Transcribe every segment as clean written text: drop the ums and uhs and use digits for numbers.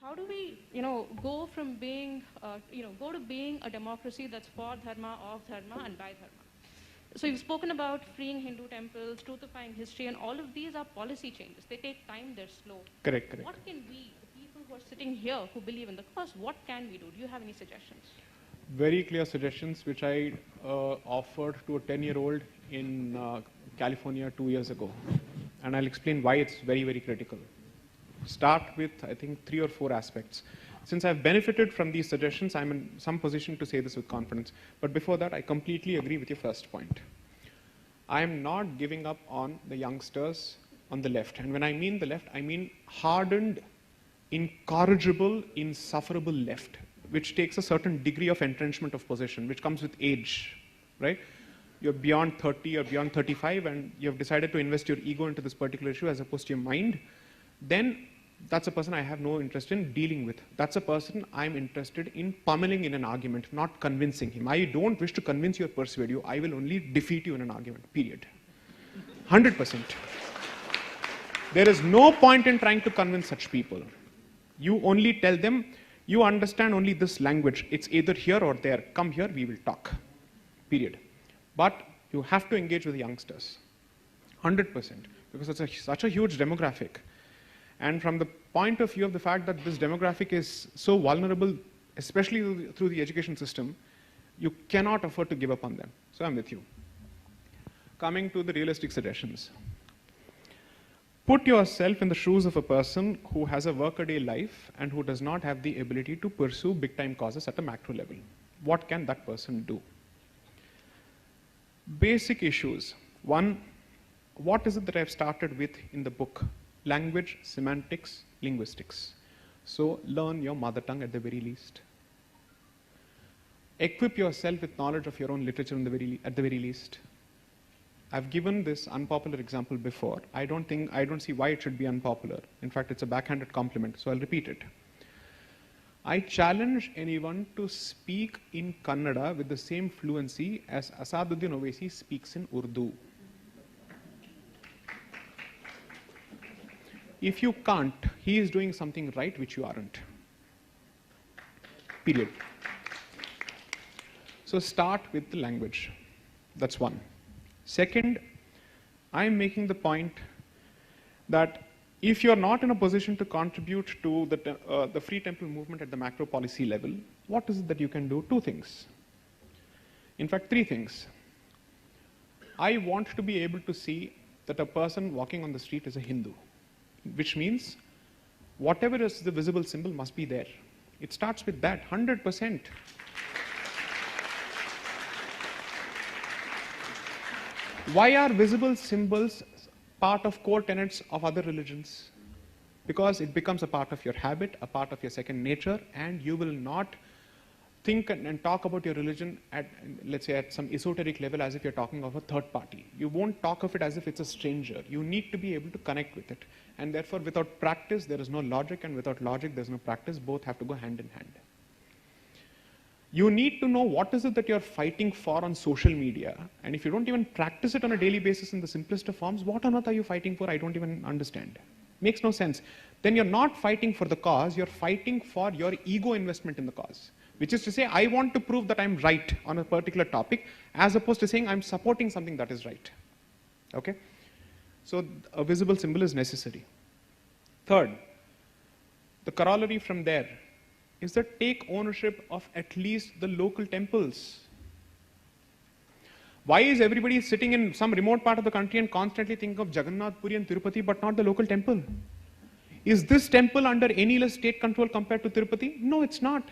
how do we, go from being, go to being a democracy that's for dharma, of dharma, and by dharma? So you've spoken about freeing Hindu temples, truthifying history, and all of these are policy changes. They take time, they're slow. Correct, correct. What can we, the people who are sitting here who believe in the cause, what can we do? Do you have any suggestions? Very clear suggestions, which I offered to a 10-year-old in California 2 years ago. And I'll explain why it's very, very critical. Start with, I think, 3 or 4 aspects. Since I've benefited from these suggestions, I'm in some position to say this with confidence. But before that, I completely agree with your first point. I'm not giving up on the youngsters on the left. And when I mean the left, I mean hardened, incorrigible, insufferable left, which takes a certain degree of entrenchment of position, which comes with age, right? You're beyond 30 or beyond 35, and you've decided to invest your ego into this particular issue as opposed to your mind, then that's a person I have no interest in dealing with. That's a person I'm interested in pummeling in an argument, not convincing him. I don't wish to convince you or persuade you. I will only defeat you in an argument, period. 100%. There is no point in trying to convince such people. You only tell them, you understand only this language. It's either here or there. Come here, we will talk, period. But you have to engage with the youngsters, 100%, because it's such a huge demographic. And from the point of view of the fact that this demographic is so vulnerable, especially through the education system, you cannot afford to give up on them. So I'm with you. Coming to the realistic suggestions. Put yourself in the shoes of a person who has a workaday life and who does not have the ability to pursue big-time causes at a macro level. What can that person do? Basic issues. One, what is it that I've started with in the book? Language, semantics, linguistics. So learn your mother tongue at the very least. Equip yourself with knowledge of your own literature at the very least. I've given this unpopular example before. I don't see why it should be unpopular. In fact, it's a backhanded compliment, so I'll repeat it. I challenge anyone to speak in Kannada with the same fluency as Asaduddin Owaisi speaks in Urdu. If you can't, he is doing something right which you aren't. Period. So start with the language. That's one. Second, I'm making the point that if you're not in a position to contribute to the Free Temple movement at the macro policy level, what is it that you can do? 2 things. In fact, 3 things. I want to be able to see that a person walking on the street is a Hindu, which means whatever is the visible symbol must be there. It starts with that, 100%. Why are visible symbols part of core tenets of other religions? Because it becomes a part of your habit, a part of your second nature, and you will not think and talk about your religion at, let's say, at some esoteric level as if you're talking of a third party. You won't talk of it as if it's a stranger. You need to be able to connect with it. And therefore, without practice, there is no logic, and without logic, there's no practice. Both have to go hand in hand. You need to know what is it that you're fighting for on social media. And if you don't even practice it on a daily basis in the simplest of forms, what on earth are you fighting for? I don't even understand. Makes no sense. Then you're not fighting for the cause, you're fighting for your ego investment in the cause. Which is to say, I want to prove that I'm right on a particular topic, as opposed to saying I'm supporting something that is right. Okay? So a visible symbol is necessary. Third, the corollary from there is that take ownership of at least the local temples. Why is everybody sitting in some remote part of the country and constantly think of Jagannath Puri and Tirupati but not the local temple? Is this temple under any less state control compared to Tirupati? No, it's not.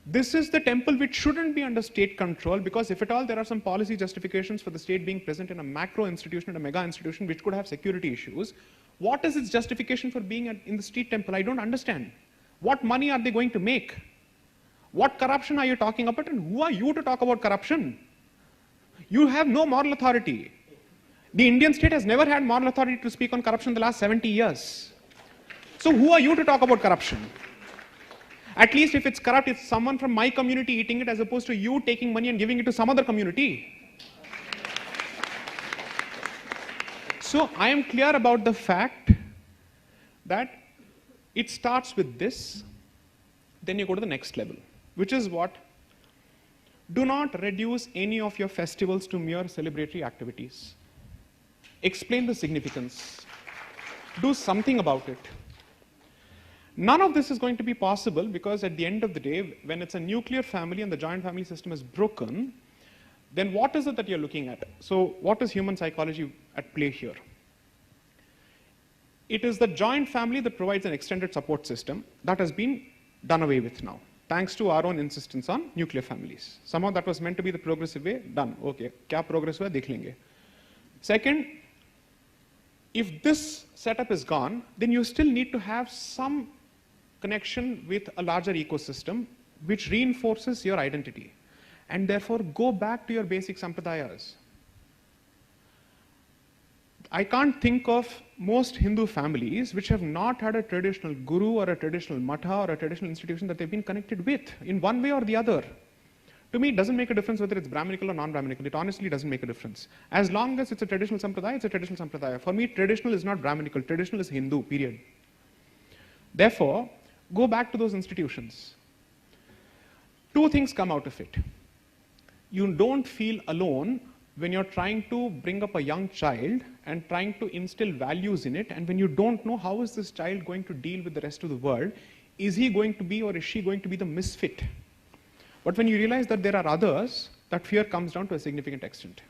This is the temple which shouldn't be under state control, because if at all there are some policy justifications for the state being present in a macro institution and a mega institution which could have security issues, what is its justification for being in the street temple? I don't understand. What money are they going to make? What corruption are you talking about, and who are you to talk about corruption? You have no moral authority. The Indian state has never had moral authority to speak on corruption in the last 70 years. So who are you to talk about corruption? At least if it's corrupt, it's someone from my community eating it, as opposed to you taking money and giving it to some other community. So I am clear about the fact that It starts with this, then you go to the next level, which is what? Do not reduce any of your festivals to mere celebratory activities. Explain the significance. Do something about it. None of this is going to be possible because at the end of the day, when it's a nuclear family and the joint family system is broken, then what is it that you're looking at? So what is human psychology at play here? It is the joint family that provides an extended support system that has been done away with now, thanks to our own insistence on nuclear families. Somehow that was meant to be the progressive way, done. Okay, kya progress hua, dekh lenge. Second, if this setup is gone, then you still need to have some connection with a larger ecosystem which reinforces your identity. And therefore, go back to your basic sampradayas. I can't think of most Hindu families which have not had a traditional guru or a traditional matha or a traditional institution that they've been connected with in one way or the other. To me, it doesn't make a difference whether it's Brahminical or non-Brahminical. It honestly doesn't make a difference. As long as it's a traditional sampradaya, it's a traditional sampradaya. For me, traditional is not Brahminical. Traditional is Hindu, period. Therefore, go back to those institutions. Two things come out of it. You don't feel alone when you're trying to bring up a young child and trying to instill values in it, and when you don't know how is this child going to deal with the rest of the world, is he going to be or is she going to be the misfit? But when you realize that there are others, that fear comes down to a significant extent.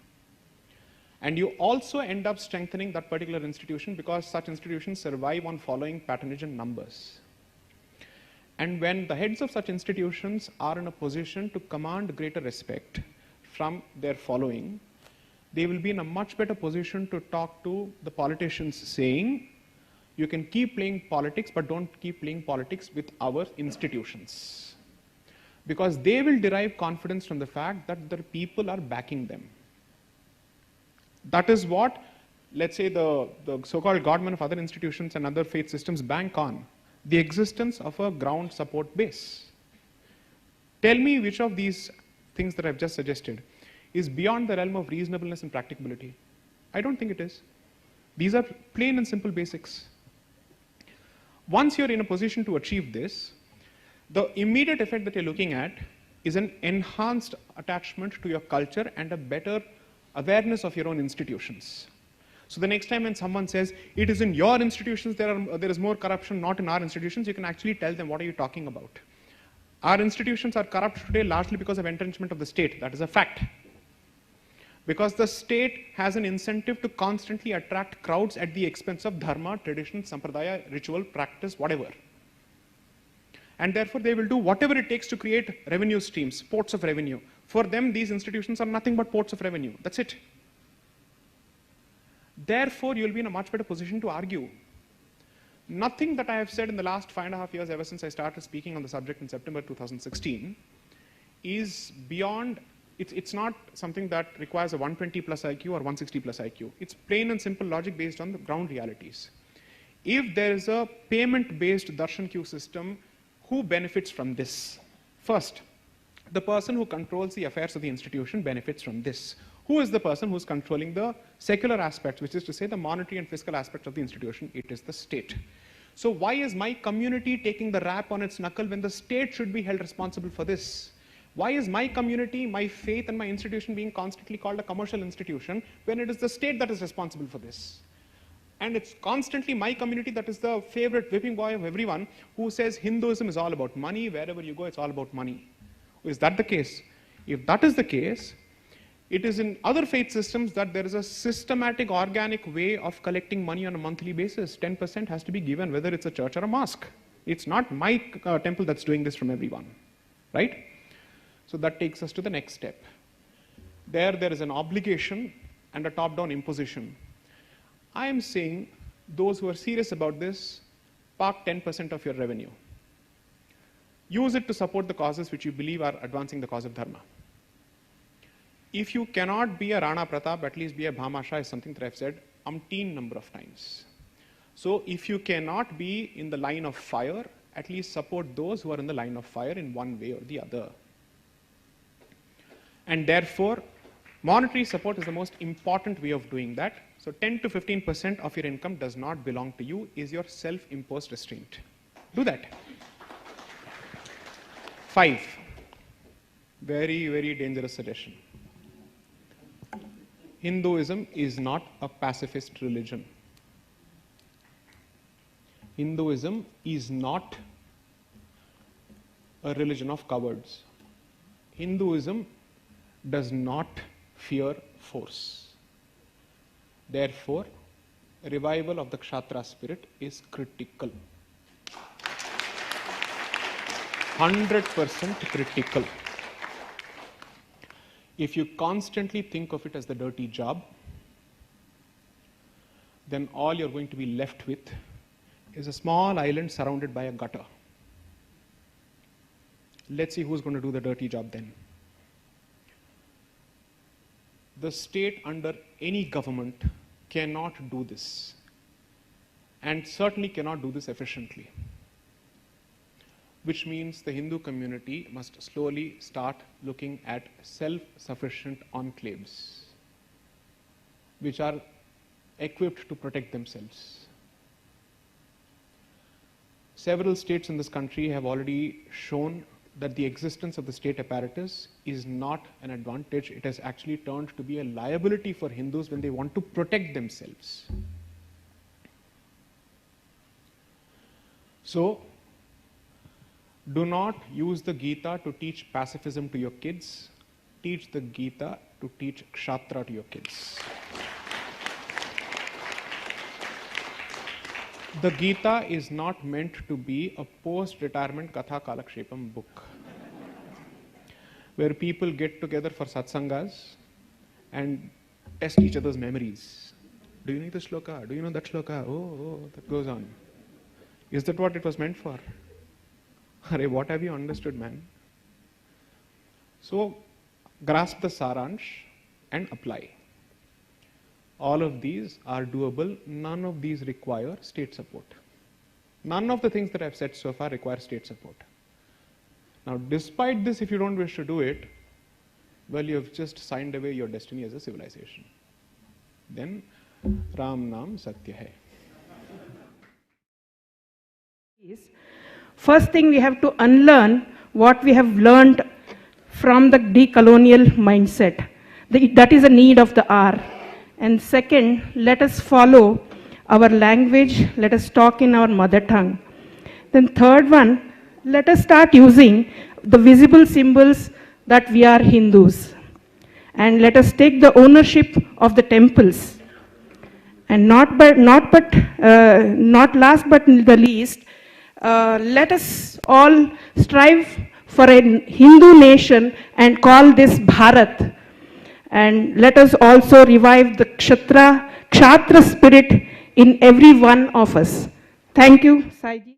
And you also end up strengthening that particular institution because such institutions survive on following patronage and numbers. And when the heads of such institutions are in a position to command greater respect from their following, they will be in a much better position to talk to the politicians saying, you can keep playing politics, but don't keep playing politics with our institutions. Because they will derive confidence from the fact that their people are backing them. That is what, let's say, the so-called godmen of other institutions and other faith systems bank on, the existence of a ground support base. Tell me which of these things that I've just suggested is beyond the realm of reasonableness and practicability. I don't think it is. These are plain and simple basics. Once you're in a position to achieve this, the immediate effect that you're looking at is an enhanced attachment to your culture and a better awareness of your own institutions. So the next time when someone says, it is in your institutions there is more corruption, not in our institutions, you can actually tell them, what are you talking about? Our institutions are corrupt today largely because of entrenchment of the state. That is a fact. Because the state has an incentive to constantly attract crowds at the expense of dharma, tradition, sampradaya, ritual, practice, whatever. And therefore they will do whatever it takes to create revenue streams, ports of revenue. For them, these institutions are nothing but ports of revenue. That's it. Therefore, you'll be in a much better position to argue. Nothing that I have said in the last 5.5 years, ever since I started speaking on the subject in September 2016, is beyond. It's not something that requires a 120 plus IQ or 160 plus IQ. It's plain and simple logic based on the ground realities. If there is a payment-based darshan queue system, who benefits from this? First, the person who controls the affairs of the institution benefits from this. Who is the person who's controlling the secular aspects, which is to say the monetary and fiscal aspects of the institution? It is the state. So why is my community taking the rap on its knuckle when the state should be held responsible for this? Why is my community, my faith, and my institution being constantly called a commercial institution when it is the state that is responsible for this? And it's constantly my community that is the favorite whipping boy of everyone who says Hinduism is all about money, wherever you go it's all about money. Is that the case? If that is the case, it is in other faith systems that there is a systematic, organic way of collecting money on a monthly basis. 10% has to be given, whether it's a church or a mosque. It's not my temple that's doing this from everyone, right? So that takes us to the next step. There is an obligation and a top-down imposition. I am saying those who are serious about this, park 10% of your revenue. Use it to support the causes which you believe are advancing the cause of dharma. If you cannot be a Rana Pratap, at least be a Bhamasha is something that I've said umpteen number of times. So if you cannot be in the line of fire, at least support those who are in the line of fire in one way or the other. And therefore, monetary support is the most important way of doing that. So 10 to 15% of your income does not belong to you, is your self-imposed restraint. Do that. 5, very, very dangerous suggestion. Hinduism is not a pacifist religion. Hinduism is not a religion of cowards. Hinduism does not fear force. Therefore, revival of the Kshatriya spirit is critical. 100% critical. If you constantly think of it as the dirty job, then all you're going to be left with is a small island surrounded by a gutter. Let's see who's going to do the dirty job then. The state under any government cannot do this, and certainly cannot do this efficiently, which means the Hindu community must slowly start looking at self-sufficient enclaves, which are equipped to protect themselves. Several states in this country have already shown that the existence of the state apparatus is not an advantage. It has actually turned to be a liability for Hindus when they want to protect themselves. So, do not use the Gita to teach pacifism to your kids. Teach the Gita to teach Kshatriya to your kids. The Gita is not meant to be a post-retirement Katha Kalakshepam book where people get together for satsangas and test each other's memories. Do you know the shloka? Do you know that shloka? Oh, that goes on. Is that what it was meant for? Arey, what have you understood, man? So, grasp the saransh and apply. All of these are doable. None of these require state support. None of the things that I've said so far require state support. Now, despite this, if you don't wish to do it, well, you have just signed away your destiny as a civilization. Then, Ram Naam Satya Hai. First thing, we have to unlearn what we have learned from the decolonial mindset. That is a need of the hour. And second, let us follow our language, let us talk in our mother tongue. Then third one, let us start using the visible symbols that we are Hindus. And let us take the ownership of the temples. And not last but the least, let us all strive for a Hindu nation and call this Bharat. And let us also revive the Kshatriya spirit in every one of us. Thank you, Saiji.